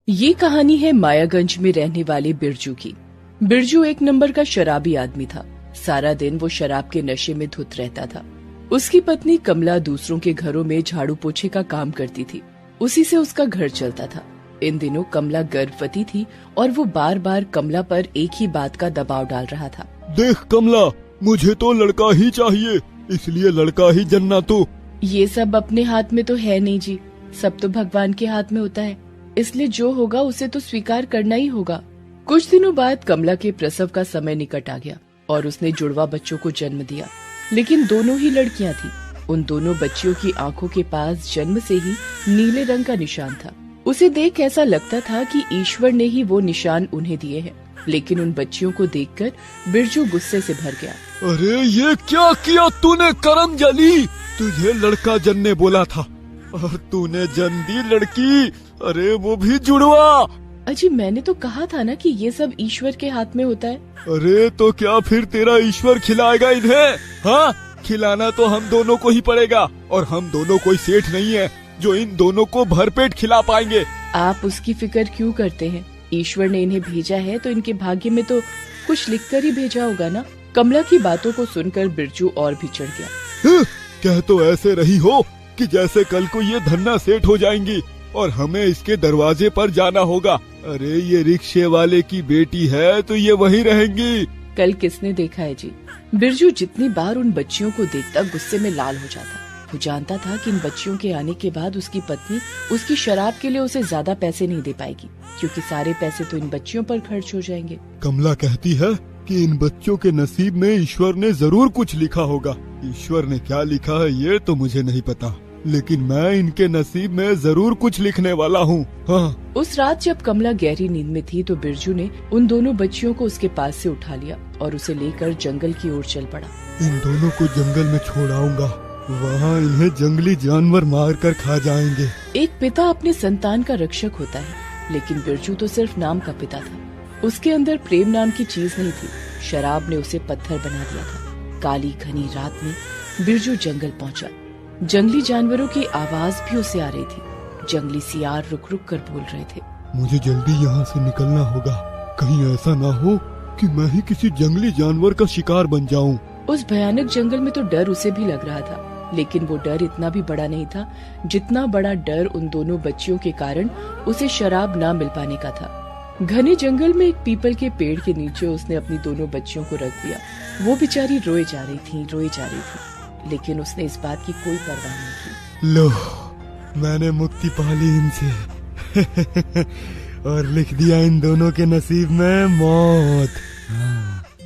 ये कहानी है मायागंज में रहने वाले बिरजू की। बिरजू एक नंबर का शराबी आदमी था। सारा दिन वो शराब के नशे में धुत रहता था। उसकी पत्नी कमला दूसरों के घरों में झाड़ू पोछे का काम करती थी। उसी से उसका घर चलता था। इन दिनों कमला गर्भवती थी और वो बार बार कमला पर एक ही बात का दबाव डाल रहा था। देख कमला, मुझे तो लड़का ही चाहिए, इसलिए लड़का ही जनना तू। ये सब अपने हाथ में तो है नहीं जी, सब तो भगवान के हाथ में होता है, इसलिए जो होगा उसे तो स्वीकार करना ही होगा। कुछ दिनों बाद कमला के प्रसव का समय निकट आ गया और उसने जुड़वा बच्चों को जन्म दिया, लेकिन दोनों ही लड़कियां थी। उन दोनों बच्चियों की आंखों के पास जन्म से ही नीले रंग का निशान था। उसे देख ऐसा लगता था कि ईश्वर ने ही वो निशान उन्हें दिए हैं, लेकिन उन बच्चियों को देखकर बिरजू गुस्से से भर गया। अरे ये क्या किया तूने करम जली, तुझे लड़का जनने बोला था और तूने जन दी लड़की, अरे वो भी जुड़वा। अजी मैंने तो कहा था ना कि ये सब ईश्वर के हाथ में होता है। अरे तो क्या फिर तेरा ईश्वर खिलाएगा इन्हें? हाँ, खिलाना तो हम दोनों को ही पड़ेगा और हम दोनों कोई सेठ नहीं है जो इन दोनों को भरपेट खिला पाएंगे। आप उसकी फिक्र क्यों करते हैं? ईश्वर ने इन्हें भेजा है तो इनके भाग्य में तो कुछ लिखकर ही भेजा होगा ना। कमला की बातों को सुनकर बिरजू और भी चढ़ गया। कह तो ऐसे रही हो कि जैसे कल को ये धन्ना सेठ हो जाएंगी और हमें इसके दरवाजे पर जाना होगा। अरे ये रिक्शे वाले की बेटी है तो ये वहीं रहेंगी। कल किसने देखा है जी? बिरजू जितनी बार उन बच्चियों को देखता गुस्से में लाल हो जाता। वो जानता था कि इन बच्चियों के आने के बाद उसकी पत्नी उसकी शराब के लिए उसे ज्यादा पैसे नहीं दे पाएगी, क्योंकि सारे पैसे तो इन बच्चियों पर खर्च हो जाएंगे। कमला कहती है कि इन बच्चों के नसीब में ईश्वर ने जरूर कुछ लिखा होगा। ईश्वर ने क्या लिखा है ये तो मुझे नहीं पता, लेकिन मैं इनके नसीब में जरूर कुछ लिखने वाला हूँ। हाँ। उस रात जब कमला गहरी नींद में थी तो बिरजू ने उन दोनों बच्चियों को उसके पास से उठा लिया और उसे लेकर जंगल की ओर चल पड़ा। इन दोनों को जंगल में छोड़ आऊंगा, वहाँ इन्हें जंगली जानवर मार कर खा जाएंगे। एक पिता अपने संतान का रक्षक होता है, लेकिन बिरजू तो सिर्फ नाम का पिता था। उसके अंदर प्रेम नाम की चीज नहीं थी। शराब ने उसे पत्थर बना दिया था। काली घनी रात में बिरजू जंगल पहुँचा। जंगली जानवरों की आवाज भी उसे आ रही थी। जंगली सियार रुक रुक कर बोल रहे थे, मुझे जल्दी यहाँ से निकलना होगा, कहीं ऐसा ना हो कि मैं ही किसी जंगली जानवर का शिकार बन जाऊं। उस भयानक जंगल में तो डर उसे भी लग रहा था, लेकिन वो डर इतना भी बड़ा नहीं था जितना बड़ा डर उन दोनों बच्चियों के कारण उसे शराब ना मिल पाने का था। घने जंगल में एक पीपल के पेड़ के नीचे उसने अपनी दोनों बच्चियों को रख दिया। वो बेचारी रोए जा रही थी, लेकिन उसने इस बात की कोई परवाह नहीं की। लो, मैंने मुक्ति पा ली इनसे और लिख दिया इन दोनों के नसीब में मौत।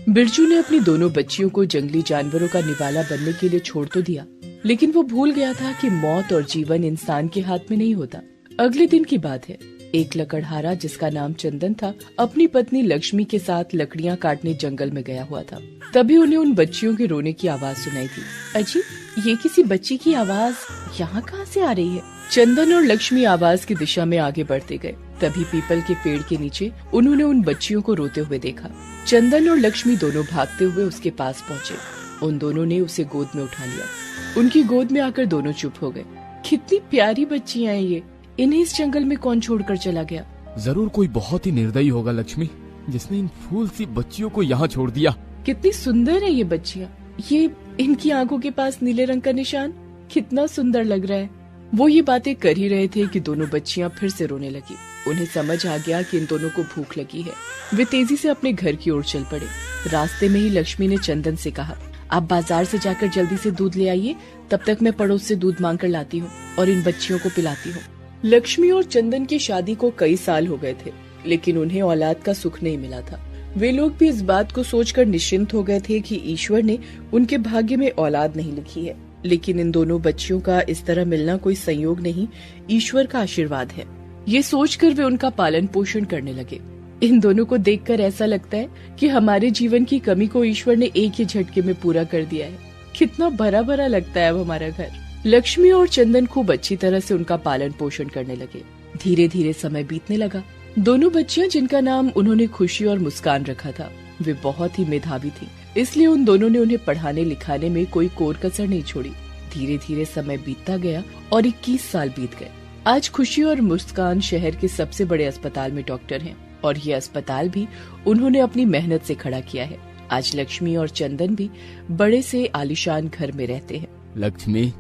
बिरजू ने अपनी दोनों बच्चियों को जंगली जानवरों का निवाला बनने के लिए छोड़ तो दिया, लेकिन वो भूल गया था कि मौत और जीवन इंसान के हाथ में नहीं होता। अगले दिन की बात है। एक लकड़हारा जिसका नाम चंदन था अपनी पत्नी लक्ष्मी के साथ लकड़ियां काटने जंगल में गया हुआ था। तभी उन्हें उन बच्चियों के रोने की आवाज सुनाई थी। अजी, ये किसी बच्ची की आवाज यहाँ कहाँ से आ रही है? चंदन और लक्ष्मी आवाज की दिशा में आगे बढ़ते गए। तभी पीपल के पेड़ के नीचे उन्होंने उन बच्चियों को रोते हुए देखा। चंदन और लक्ष्मी दोनों भागते हुए उसके पास पहुँचे। उन दोनों ने उसे गोद में उठा लिया। उनकी गोद में आकर दोनों चुप हो गए। कितनी प्यारी बच्चियां हैं ये, इन्हें इस जंगल में कौन छोड़कर चला गया? जरूर कोई बहुत ही निर्दयी होगा लक्ष्मी, जिसने इन फूल सी बच्चियों को यहाँ छोड़ दिया। कितनी सुंदर है ये बच्चियाँ। ये इनकी आंखों के पास नीले रंग का निशान कितना सुंदर लग रहा है। वो ये बातें कर ही रहे थे कि दोनों बच्चियाँ फिर से रोने लगी। उन्हें समझ आ गया कि इन दोनों को भूख लगी है। वे तेजी से अपने घर की ओर चल पड़े। रास्ते में ही लक्ष्मी ने चंदन से कहा, आप बाजार से जाकर जल्दी से दूध ले आइए, तब तक मैं पड़ोस से दूध मांग कर लाती हूँ और इन बच्चियों को पिलाती हूँ। लक्ष्मी और चंदन की शादी को कई साल हो गए थे, लेकिन उन्हें औलाद का सुख नहीं मिला था। वे लोग भी इस बात को सोचकर निश्चिंत हो गए थे कि ईश्वर ने उनके भाग्य में औलाद नहीं लिखी है। लेकिन इन दोनों बच्चियों का इस तरह मिलना कोई संयोग नहीं, ईश्वर का आशीर्वाद है। ये सोचकर वे उनका पालन पोषण करने लगे। इन दोनों को देखकर ऐसा लगता है कि हमारे जीवन की कमी को ईश्वर ने एक ही झटके में पूरा कर दिया है। कितना भरा भरा लगता है अब हमारा घर। लक्ष्मी और चंदन खूब अच्छी तरह से उनका पालन पोषण करने लगे। धीरे धीरे समय बीतने लगा। दोनों बच्चियां जिनका नाम उन्होंने खुशी और मुस्कान रखा था, वे बहुत ही मेधावी थी, इसलिए उन दोनों ने उन्हें पढ़ाने लिखाने में कोई कोर कसर नहीं छोड़ी। धीरे धीरे समय बीतता गया और 21 साल बीत गए। आज खुशी और मुस्कान शहर के सबसे बड़े अस्पताल में डॉक्टर हैं और ये अस्पताल भी उन्होंने अपनी मेहनत से खड़ा किया है। आज लक्ष्मी और चंदन भी बड़े से आलीशान घर में रहते हैं। लक्ष्मी,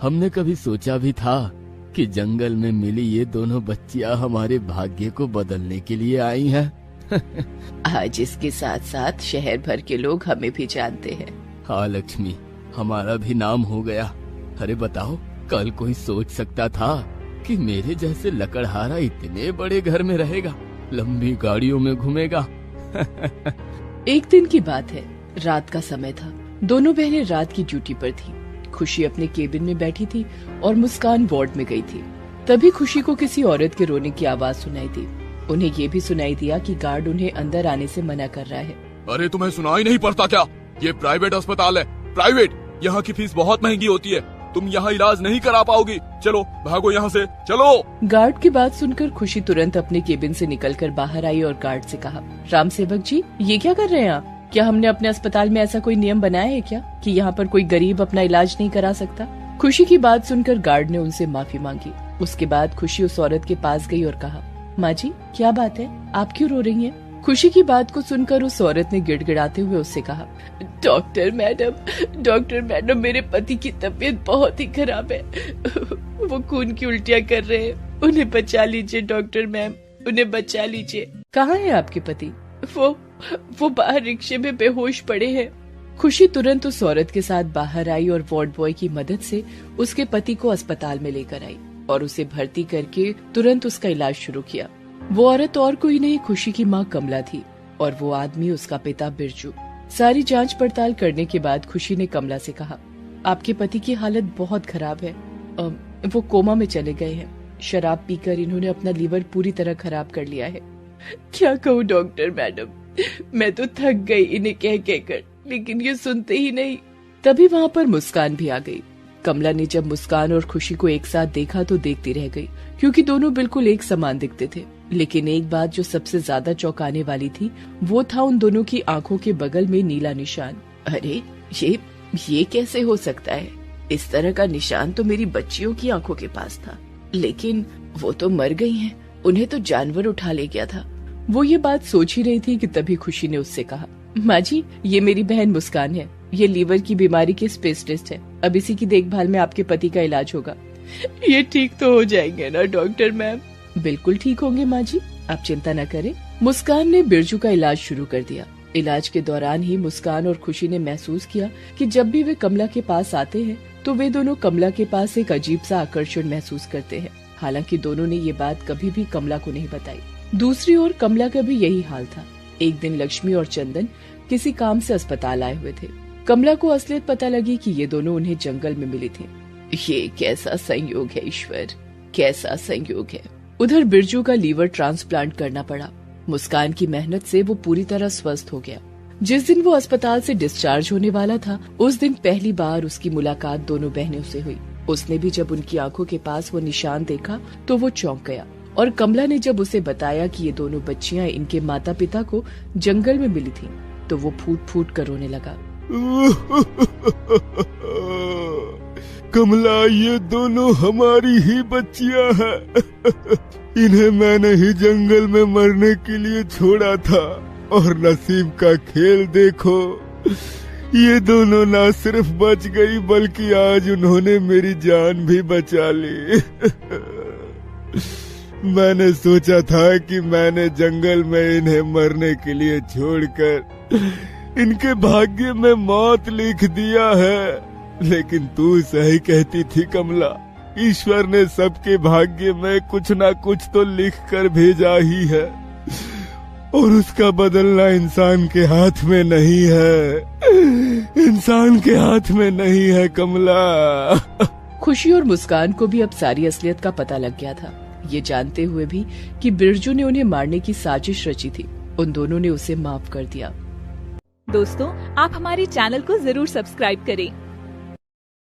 हमने कभी सोचा भी था कि जंगल में मिली ये दोनों बच्चियां हमारे भाग्य को बदलने के लिए आई हैं। आज इसके साथ साथ शहर भर के लोग हमें भी जानते हैं। हाँ लक्ष्मी, हमारा भी नाम हो गया। अरे बताओ, कल कोई सोच सकता था कि मेरे जैसे लकड़हारा इतने बड़े घर में रहेगा, लंबी गाड़ियों में घूमेगा। एक दिन की बात है, रात का समय था। दोनों बहनें रात की ड्यूटी पर थी। खुशी अपने केबिन में बैठी थी और मुस्कान वार्ड में गई थी। तभी खुशी को किसी औरत के रोने की आवाज सुनाई दी। उन्हें ये भी सुनाई दिया कि गार्ड उन्हें अंदर आने से मना कर रहा है। अरे तुम्हें सुनाई नहीं पड़ता क्या? ये प्राइवेट अस्पताल है, प्राइवेट। यहाँ की फीस बहुत महंगी होती है, तुम यहाँ इलाज नहीं करा पाओगी। चलो भागो यहाँ से, चलो। गार्ड की बात सुनकर खुशी तुरंत अपने केबिन से निकलकर बाहर आई और गार्ड से कहा, राम सेवक जी, ये क्या कर रहे हैं आप? क्या हमने अपने अस्पताल में ऐसा कोई नियम बनाया है क्या कि यहाँ पर कोई गरीब अपना इलाज नहीं करा सकता? खुशी की बात सुनकर गार्ड ने उनसे माफी मांगी। उसके बाद खुशी उस औरत के पास गई और कहा, माँ जी, क्या बात है, आप क्यों रो रही हैं? खुशी की बात को सुनकर उस औरत ने गिड़गिड़ाते हुए उससे कहा, डॉक्टर मैडम, मेरे पति की तबीयत बहुत ही खराब है। वो खून की उल्टियाँ कर रहे हैं, उन्हें बचा लीजिए डॉक्टर मैम, उन्हें बचा लीजिए। कहाँ है आपके पति? वो बाहर रिक्शे में बेहोश पड़े हैं। खुशी तुरंत उस औरत के साथ बाहर आई और वार्ड बॉय की मदद से उसके पति को अस्पताल में लेकर आई और उसे भर्ती करके तुरंत उसका इलाज शुरू किया। वो औरत और कोई नहीं, खुशी की माँ कमला थी और वो आदमी उसका पिता बिरजू। सारी जांच पड़ताल करने के बाद खुशी ने कमला से कहा, आपके पति की हालत बहुत खराब है, वो कोमा में चले गए हैं। शराब पीकर इन्होंने अपना लीवर पूरी तरह खराब कर लिया है। क्या कहूँ डॉक्टर मैडम, मैं तो थक गई इन्हें कह कहकर, लेकिन ये सुनते ही नहीं। तभी वहाँ पर मुस्कान भी आ गई। कमला ने जब मुस्कान और खुशी को एक साथ देखा तो देखती रह गई, क्योंकि दोनों बिल्कुल एक समान दिखते थे। लेकिन एक बात जो सबसे ज्यादा चौंकाने वाली थी, वो था उन दोनों की आंखों के बगल में नीला निशान। अरे ये कैसे हो सकता है? इस तरह का निशान तो मेरी बच्चियों की आंखों के पास था, लेकिन वो तो मर गई हैं, उन्हें तो जानवर उठा ले गया था। वो ये बात सोच ही रही थी कि तभी खुशी ने उससे कहा, माँ जी, ये मेरी बहन मुस्कान है, ये लीवर की बीमारी की स्पेशलिस्ट है। अब इसी की देखभाल में आपके पति का इलाज होगा। ये ठीक तो हो जाएंगे ना डॉक्टर मैम? बिल्कुल ठीक होंगे माँ जी, आप चिंता न करें। मुस्कान ने बिरजू का इलाज शुरू कर दिया। इलाज के दौरान ही मुस्कान और खुशी ने महसूस किया कि जब भी वे कमला के पास आते हैं तो वे दोनों कमला के पास एक अजीब सा आकर्षण महसूस करते हैं। हालांकि दोनों ने ये बात कभी भी कमला को नहीं बताई। दूसरी ओर कमला का भी यही हाल था। एक दिन लक्ष्मी और चंदन किसी काम से अस्पताल आए हुए थे। कमला को असलियत पता लगी कि ये दोनों उन्हें जंगल में मिली थी। ये कैसा संयोग है ईश्वर, कैसा संयोग है। उधर बिरजू का लीवर ट्रांसप्लांट करना पड़ा। मुस्कान की मेहनत से वो पूरी तरह स्वस्थ हो गया। जिस दिन वो अस्पताल से डिस्चार्ज होने वाला था, उस दिन पहली बार उसकी मुलाकात दोनों बहनों से हुई। उसने भी जब उनकी आंखों के पास वो निशान देखा तो वो चौंक गया। और कमला ने जब उसे बताया कि ये दोनों बच्चियां इनके माता पिता को जंगल में मिली थी, तो वो फूट फूट कर रोने लगा। कमला, ये दोनों हमारी ही बच्चियां हैं। इन्हें मैंने ही जंगल में मरने के लिए छोड़ा था, और नसीब का खेल देखो, ये दोनों ना सिर्फ बच गई बल्कि आज उन्होंने मेरी जान भी बचा ली। मैंने सोचा था कि मैंने जंगल में इन्हें मरने के लिए छोड़कर इनके भाग्य में मौत लिख दिया है, लेकिन तू सही कहती थी कमला। ईश्वर ने सबके भाग्य में कुछ ना कुछ तो लिख कर भेजा ही है, और उसका बदलना इंसान के हाथ में नहीं है, इंसान के हाथ में नहीं है कमला। खुशी और मुस्कान को भी अब सारी असलियत का पता लग गया था। ये जानते हुए भी कि बिरजू ने उन्हें मारने की साजिश रची थी, उन दोनों ने उसे माफ कर दिया। दोस्तों, आप हमारे चैनल को जरूर सब्सक्राइब करें